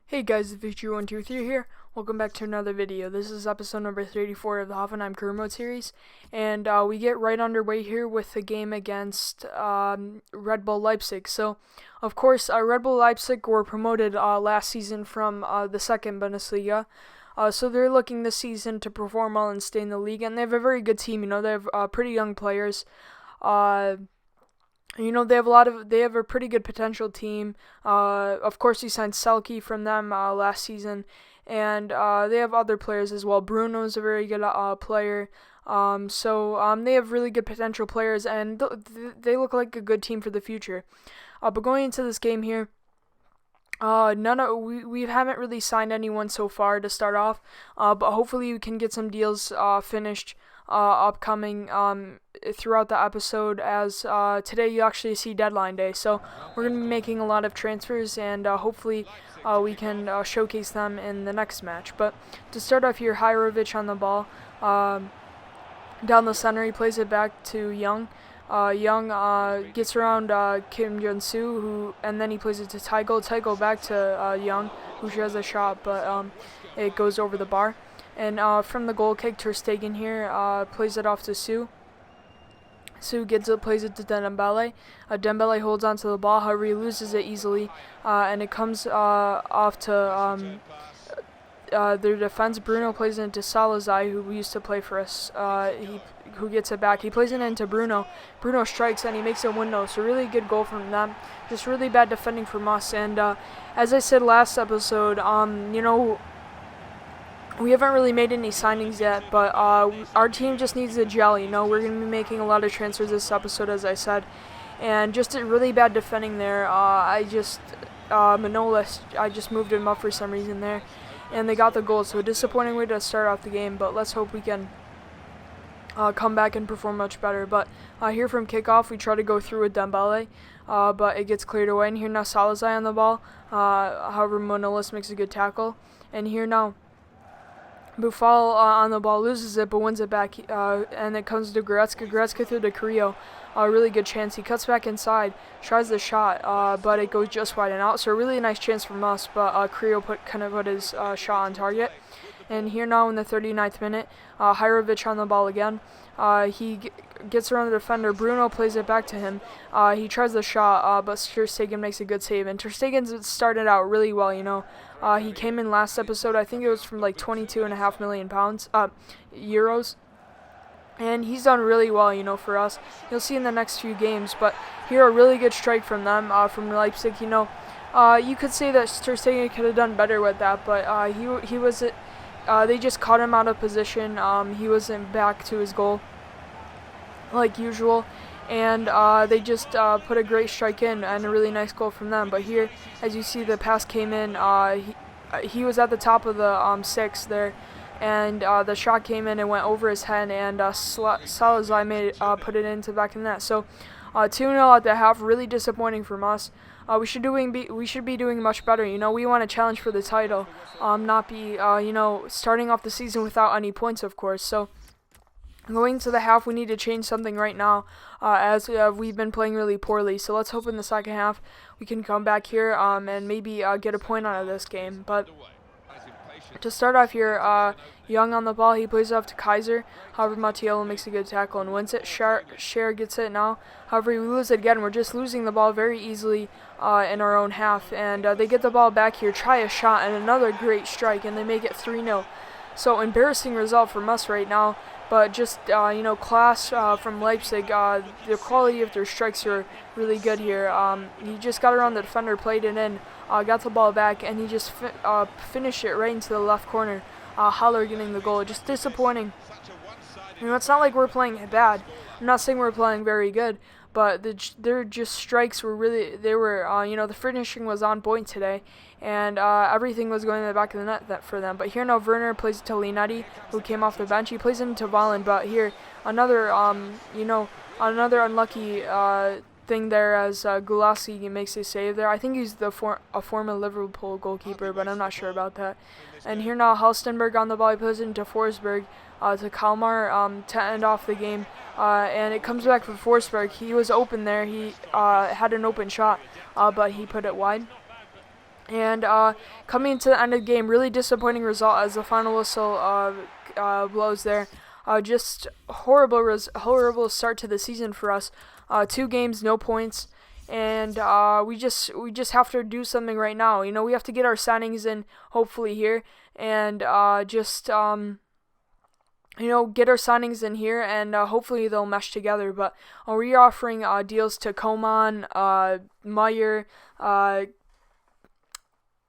Hey guys, it's Victory123 here. Welcome back to another video. This is episode number 34 of the Hoffenheim career mode series, and we get right underway here with the game against Red Bull Leipzig. So, of course, Red Bull Leipzig were promoted last season from the second Bundesliga. So they're looking this season to perform well and stay in the league, and they have a very good team. They have pretty young players. They have a pretty good potential team. Of course, he signed Selke from them last season, and they have other players as well. Bruno's a very good player. They have really good potential players, and they look like a good team for the future. But going into this game here, we haven't really signed anyone so far to start off. But hopefully we can get some deals finished upcoming throughout the episode, as today you actually see deadline day, so we're going to be making a lot of transfers, and hopefully we can showcase them in the next match. But to start off here, Hajrovic on the ball, down the center, he plays it back to Young. Young gets around Kim Jun-soo, and then he plays it to Tygo back to Young, who has a shot, but it goes over the bar. And from the goal kick, Ter Stegen here plays it off to Su. Su plays it to Dembele. Dembele holds onto the ball, however he loses it easily, and it comes off to their defense. Bruno plays it into Salazar, who used to play for us. Who gets it back. He plays it into Bruno. Bruno strikes and he makes a window. So really good goal from them. Just really bad defending from us. And as I said last episode, we haven't really made any signings yet, but our team just needs to gel. We're going to be making a lot of transfers this episode, as I said, and just a really bad defending there. Manolas, I just moved him up for some reason there, and they got the goal. So a disappointing way to start off the game, but let's hope we can come back and perform much better. But here from kickoff, we try to go through with Dembele, but it gets cleared away. And here now Salazar on the ball. However, Manolas makes a good tackle, and here now Buffal on the ball, loses it, but wins it back, and it comes to Goretzka. Goretzka through to Carrillo. A really good chance. He cuts back inside, tries the shot, but it goes just wide and out. So a really nice chance from us, but Carrillo put his shot on target. And here now in the 39th minute, Hajrovic on the ball again. He gets around the defender. Bruno plays it back to him. He tries the shot, but Ter Stegen makes a good save. And Ter Stegen started out really well, He came in last episode, I think it was from like £22.5 million euros. And he's done really well, for us. You'll see in the next few games. But here a really good strike from them, from Leipzig. You could say that Ter Stegen could have done better with that, but he was they just caught him out of position. He wasn't back to his goal like usual, and they just put a great strike in and a really nice goal from them. But here, as you see, the pass came in. He was at the top of the 6 there, and the shot came in and went over his head, and Salazar put it into the back of the net. So 2-0 at the half. Really disappointing from us. We should be doing much better. We want to challenge for the title, not be starting off the season without any points, of course. So going to the half, we need to change something right now, as we've been playing really poorly. So let's hope in the second half we can come back here and maybe get a point out of this game. But to start off here, Young on the ball, he plays it off to Kaiser. However, Mattiello makes a good tackle and wins it. Cher gets it now. However, we lose it again. We're just losing the ball very easily in our own half. And they get the ball back here, try a shot, and another great strike, and they make it 3-0. So embarrassing result from us right now. But just, class from Leipzig. The quality of their strikes are really good here. He just got around the defender, played it in, got the ball back, and he just finished it right into the left corner. Haller getting the goal. Just disappointing. It's not like we're playing bad. I'm not saying we're playing very good, but their just strikes were really, the finishing was on point today, and everything was going to the back of the net for them. But here now Werner plays it to Linetti, who came off the bench. He plays it into Volland, but here another unlucky thing there, as Gulassi makes a save there. I think he's a former Liverpool goalkeeper, but I'm not sure about that. And here now Halstenberg on the ball. He plays it into Forsberg, to Kalmar to end off the game. And it comes back for Forsberg. He was open there. He had an open shot, but he put it wide. And coming to the end of the game, really disappointing result as the final whistle blows there. Just horrible start to the season for us. 2 games, no points, and we just have to do something right now. We have to get our signings in, hopefully here, and get our signings in here, and hopefully they'll mesh together. But we're offering deals to Coman, Meyer,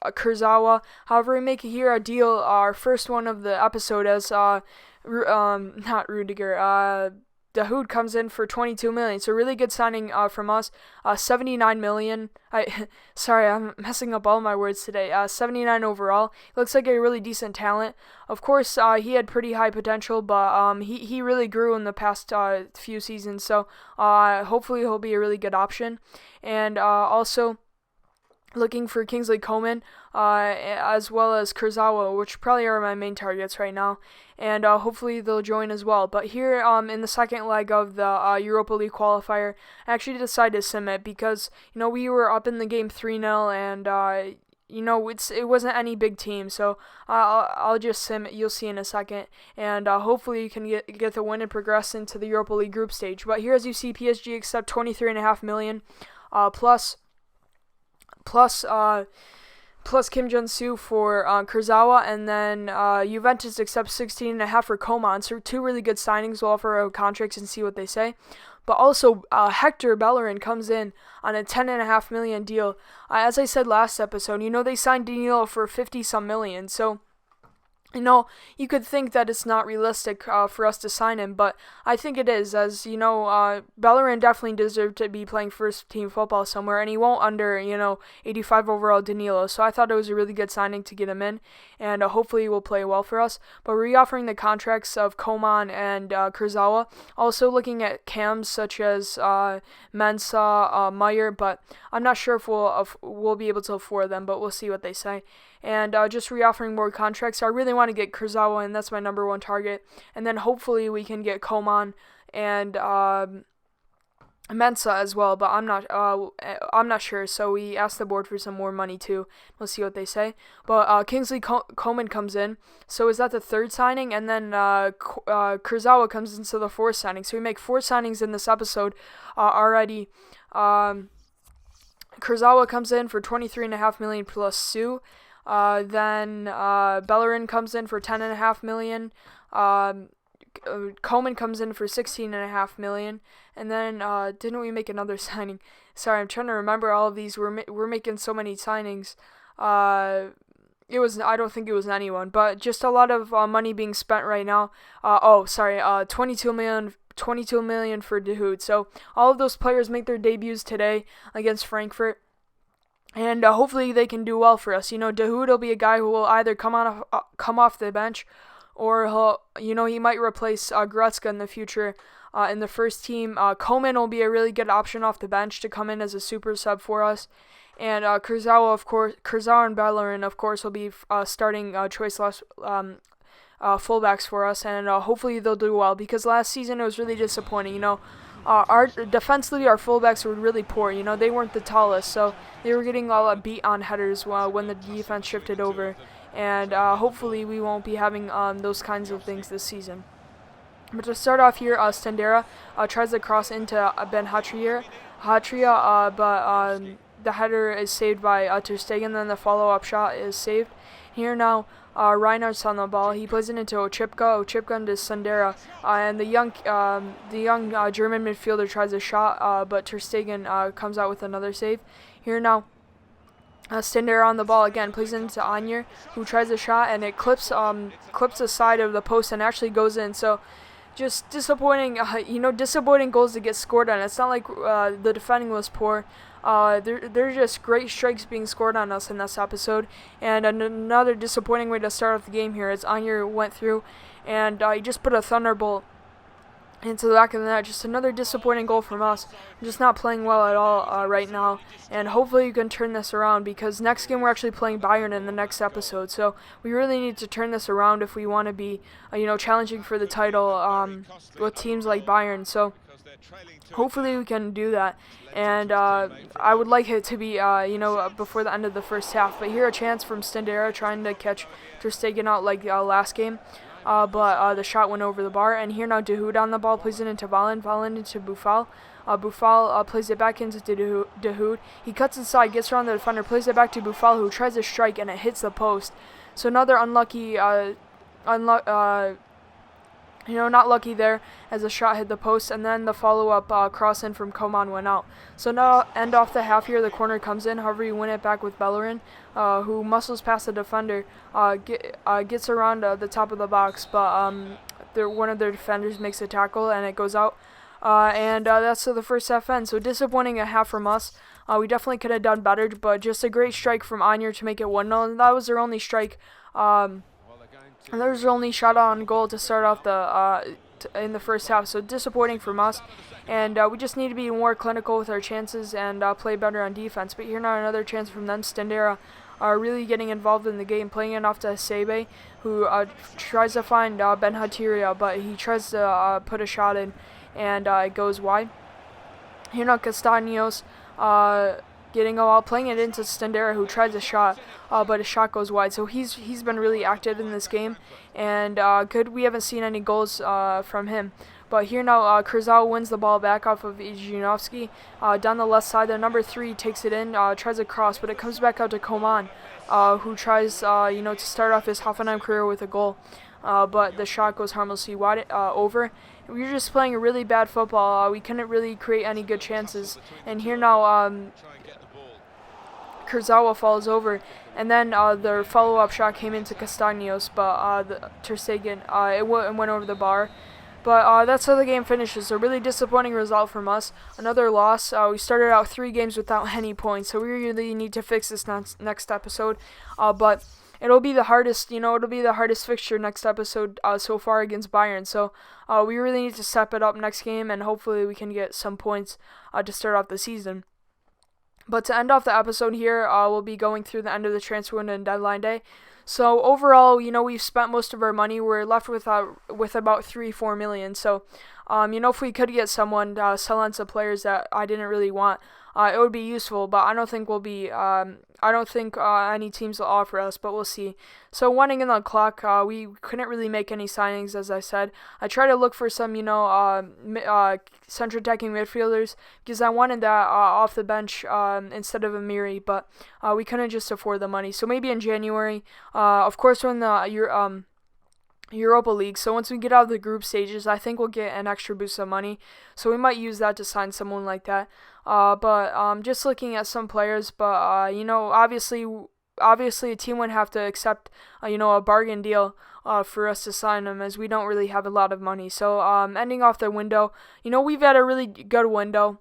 Kurzawa. However, we make here a deal, our first one of the episode, as not Rudiger, Dahoud comes in for 22 million. So really good signing from us. 79 million. Sorry, I'm messing up all my words today. 79 overall. Looks like a really decent talent. Of course, he had pretty high potential, but he really grew in the past few seasons. So hopefully he'll be a really good option. And also looking for Kingsley Coman, as well as Kurzawa, which probably are my main targets right now, and hopefully they'll join as well. But here in the second leg of the Europa League qualifier, I actually decided to sim it because we were up in the game 3-0, and it wasn't any big team, so I'll just sim it. You'll see in a second, and hopefully you can get the win and progress into the Europa League group stage. But here, as you see, PSG accept 23.5 million plus Kim Jong-soo for Kurzawa, and then Juventus accepts 16.5 for Coman. So 2 really good signings. We'll offer our contracts and see what they say. But also Hector Bellerin comes in on a 10.5 million deal. As I said last episode, they signed Danilo for 50-some million. So you could think that it's not realistic for us to sign him, but I think it is, as, Bellerin definitely deserved to be playing first-team football somewhere, and he won't under, 85 overall Danilo, so I thought it was a really good signing to get him in, and hopefully he will play well for us. But we're offering the contracts of Coman and Kurzawa, also looking at cams such as Mensah, Meyer, but I'm not sure if we'll be able to afford them, but we'll see what they say. And just reoffering more contracts. So I really want to get Kurzawa, and that's my number 1 target. And then hopefully we can get Coman and Mensah as well, but I'm not sure. So we asked the board for some more money too. We'll see what they say. But Kingsley Coman comes in. So is that the 3rd signing? And then Kurzawa comes into the 4th signing. So we make 4 signings in this episode already. Kurzawa comes in for 23.5 million plus Sue. Then Bellerin comes in for 10.5 million. Coman comes in for 16.5 million. And then didn't we make another signing? Sorry, I'm trying to remember all of these. We're making so many signings. I don't think it was anyone, but just a lot of money being spent right now. 22 million for Dahoud. So all of those players make their debuts today against Frankfurt. And hopefully they can do well for us. Dahoud will be a guy who will either come off the bench, or he might replace Goretzka in the future in the first team. Coman will be a really good option off the bench to come in as a super sub for us. And Kurzawa and Bellerin, of course, will be starting choice fullbacks for us. And hopefully they'll do well, because last season it was really disappointing. Defensively, our fullbacks were really poor. They weren't the tallest, so they were getting all beat on headers when the defense shifted over. And hopefully we won't be having those kinds of things this season. But to start off here, Stendera tries to cross into Ben Hatria, but the header is saved by Ter Stegen. Then the follow-up shot is saved. Here now, Reinhardt's on the ball. He plays it into Ochipka into Stendera, and the young German midfielder tries a shot, but Ter Stegen comes out with another save. Here now, Stendera on the ball again, plays it into Anier, who tries a shot, and it clips the side of the post and actually goes in. So just disappointing, disappointing goals to get scored on. It's not like the defending was poor. They're just great strikes being scored on us in this episode. And another disappointing way to start off the game here is Anier went through, and he just put a thunderbolt into the back of the net. Just another disappointing goal from us. Just not playing well at all right now. And hopefully you can turn this around, because next game we're actually playing Bayern in the next episode. So we really need to turn this around if we want to be, challenging for the title with teams like Bayern. So hopefully we can do that. And I would like it to be, before the end of the first half. But here a chance from Stendera trying to catch Ter Stegen out like last game. But the shot went over the bar. And here now De Hoed on the ball, plays it into Valen. Valen into Boufal. Boufal plays it back into De Hoed. He cuts inside, gets around the defender, plays it back to Boufal, who tries to strike, and it hits the post. So another unlucky, not lucky there as the shot hit the post, and then the follow-up cross in from Coman went out. So now, end off the half here, the corner comes in. However, you win it back with Bellerin, who muscles past the defender, gets around the top of the box, but one of their defenders makes a tackle, and it goes out. And that's the first half end. So disappointing a half from us. We definitely could have done better, but just a great strike from Onier to make it 1-0, and that was their only strike. And there was their only shot on goal to start off in the first half. So disappointing from us, and we just need to be more clinical with our chances and play better on defense. But here now another chance from them. Stendera are really getting involved in the game, playing it off to Sebe, who tries to find Ben Hatiria, but he tries to put a shot in, and it goes wide. Here now Castaños getting out, playing it into Stendera, who tries a shot, but his shot goes wide. So he's been really active in this game, and we haven't seen any goals from him. But here now, Kurzawa wins the ball back off of Ijinovski. Down the left side, the number 3 takes it in, tries a cross, but it comes back out to Coman, who tries, to start off his Hoffenheim career with a goal. But the shot goes harmlessly wide over. We were just playing a really bad football. We couldn't really create any good chances. And here now, Kurzawa falls over, and then their follow-up shot came into Castaños, but the Ter Stegen, it went over the bar. But that's how the game finishes. A really disappointing result from us. Another loss. We started out 3 games without any points, so we really need to fix this next episode. But it'll be the hardest, fixture next episode so far against Bayern. So we really need to step it up next game, and hopefully we can get some points to start off the season. But to end off the episode here, we'll be going through the end of the transfer window and deadline day. So overall, we've spent most of our money. We're left with about 3-4 million. So, if we could get someone to sell on some players that I didn't really want, it would be useful. But I don't think any teams will offer us, but we'll see. So running in the clock, we couldn't really make any signings, as I said. I tried to look for some, central attacking midfielders, because I wanted that off the bench instead of Amiri, but we couldn't just afford the money. So maybe in January, of course, when the Europa League. So once we get out of the group stages, I think we'll get an extra boost of money. So we might use that to sign someone like that. But just looking at some players, but obviously a team would have to accept a bargain deal for us to sign them, as we don't really have a lot of money. So ending off the window, we've had a really good window.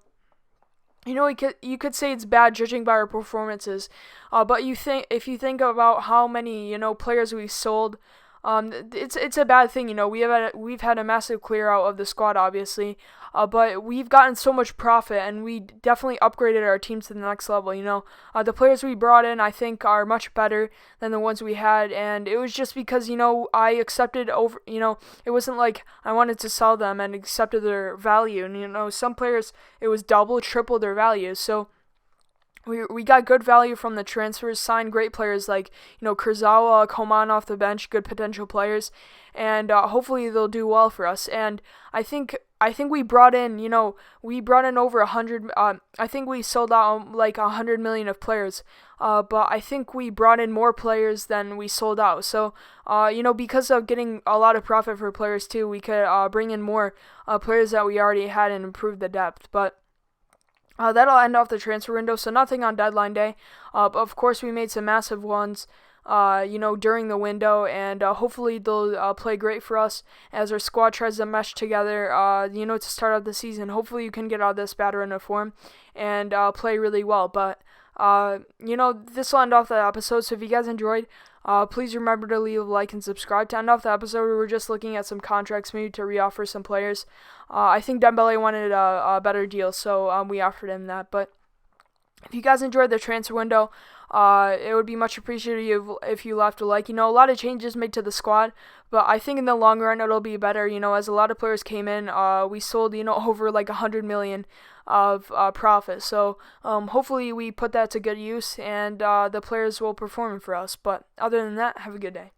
You could say it's bad judging by our performances, but if you think about how many players we sold. It's a bad thing, we've had a massive clear out of the squad, obviously, but we've gotten so much profit, and we definitely upgraded our team to the next level. The players we brought in, I think, are much better than the ones we had, and it was just because I accepted over, it wasn't like I wanted to sell them and accepted their value, and some players it was double, triple their value. So we got good value from the transfers, signed great players like, Kurzawa, Coman off the bench, good potential players, and hopefully they'll do well for us. And I think we brought in, over 100, I think we sold out like 100 million of players, but I think we brought in more players than we sold out. So, because of getting a lot of profit for players too, we could bring in more players that we already had and improve the depth. But that'll end off the transfer window, so nothing on deadline day. But of course, we made some massive ones, during the window, and hopefully they'll play great for us as our squad tries to mesh together, to start out the season. Hopefully you can get out of this bad run of form and play really well. But, this will end off the episode, so if you guys enjoyed, please remember to leave a like and subscribe. To end off the episode, we were just looking at some contracts, maybe to reoffer some players. I think Dembele wanted a better deal, so we offered him that. But if you guys enjoyed the transfer window, it would be much appreciated if you left a like. A lot of changes made to the squad, but I think in the long run it'll be better. As a lot of players came in, we sold over like 100 million of profit. So hopefully we put that to good use, and the players will perform for us. But other than that, have a good day.